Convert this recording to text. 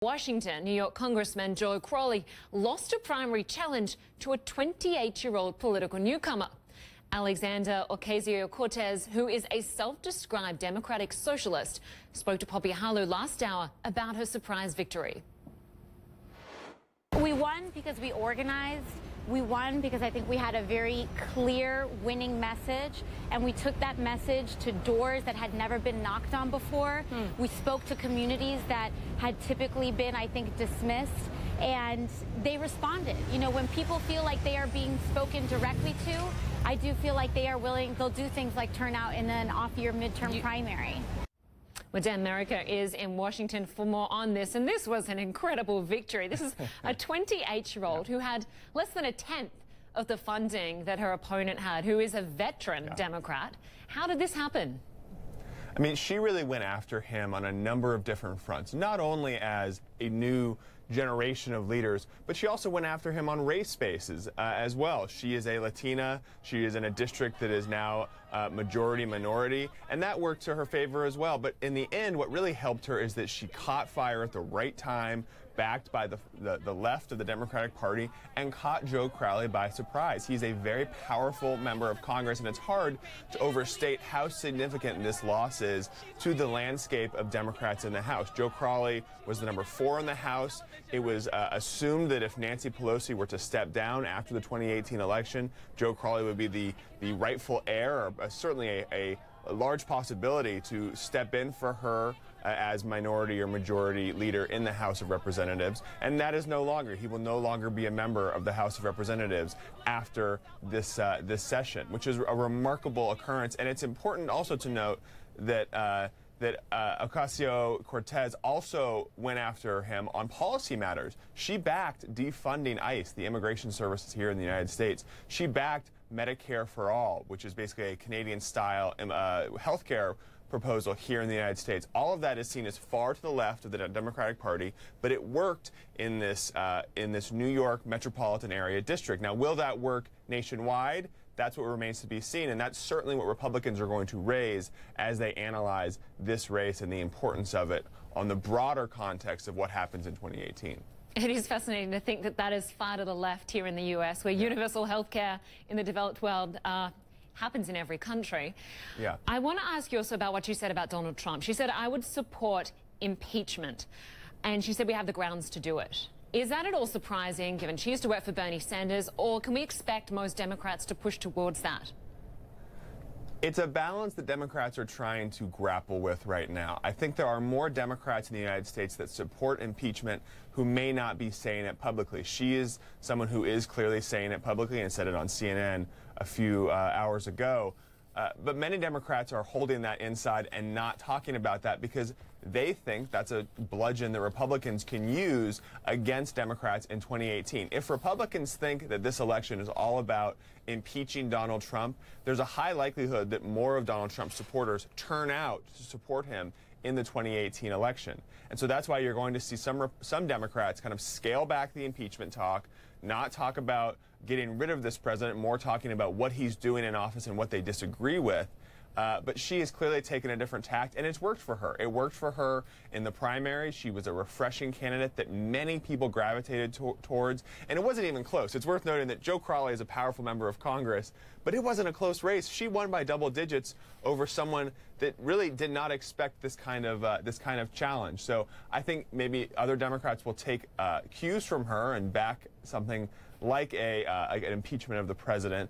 Washington, New York Congressman Joe Crowley lost a primary challenge to a 28-year-old political newcomer. Alexandria Ocasio-Cortez, who is a self-described Democratic Socialist, spoke to Poppy Harlow last hour about her surprise victory. We won because we organized. We won because I think we had a very clear winning message, and we took that message to doors that had never been knocked on before. We spoke to communities that had typically been, I think, dismissed, and they responded. You know, when people feel like they are being spoken directly to, I do feel like they are willing, they'll do things like turn out in an off-year midterm primary. Well, Dan America is in Washington for more on this, and this was an incredible victory. This is a 28-year-old who had less than a tenth of the funding that her opponent had, who is a veteran Democrat. How did this happen? I mean, she really went after him on a number of different fronts, not only as a new generation of leaders, but she also went after him on race spaces as well. She is a Latina. She is in a district that is now majority minority, and that worked to her favor as well. But in the end, what really helped her is that she caught fire at the right time, backed by the left of the Democratic Party, and caught Joe Crowley by surprise. He's a very powerful member of Congress, and it's hard to overstate how significant this loss is to the landscape of Democrats in the House. Joe Crowley was the number 4 in the House. It was assumed that if Nancy Pelosi were to step down after the 2018 election, Joe Crowley would be the rightful heir, or certainly a large possibility to step in for her as minority or majority leader in the House of Representatives. And that is no longer. He will no longer be a member of the House of Representatives after this session, which is a remarkable occurrence. And it's important also to note that Ocasio-Cortez also went after him on policy matters. She backed defunding ICE, the immigration services here in the United States. She backed Medicare for All, which is basically a Canadian-style health care proposal here in the United States. All of that is seen as far to the left of the Democratic Party, but it worked in this New York metropolitan area district. Now, will that work nationwide? That's what remains to be seen, and that's certainly what Republicans are going to raise as they analyze this race and the importance of it on the broader context of what happens in 2018. It is fascinating to think that that is far to the left here in the U.S., where universal health care in the developed world happens in every country. Yeah. I want to ask you also about what you said about Donald Trump. She said, I would support impeachment, and she said we have the grounds to do it. Is that at all surprising, given she used to work for Bernie Sanders, or can we expect most Democrats to push towards that? It's a balance that Democrats are trying to grapple with right now. I think there are more Democrats in the United States that support impeachment who may not be saying it publicly. She is someone who is clearly saying it publicly and said it on CNN a few hours ago. But many Democrats are holding that inside and not talking about that because they think that's a bludgeon that Republicans can use against Democrats in 2018. If Republicans think that this election is all about impeaching Donald Trump, there's a high likelihood that more of Donald Trump's supporters turn out to support him in the 2018 election. And so that's why you're going to see some Democrats kind of scale back the impeachment talk, not talk about getting rid of this president, more talking about what he's doing in office and what they disagree with. But she has clearly taken a different tact, and it's worked for her. It worked for her in the primary. She was a refreshing candidate that many people gravitated towards, and it wasn't even close. It's worth noting that Joe Crowley is a powerful member of Congress, but it wasn't a close race. She won by double digits over someone that really did not expect this kind of challenge. So I think maybe other Democrats will take cues from her and back something like an impeachment of the president.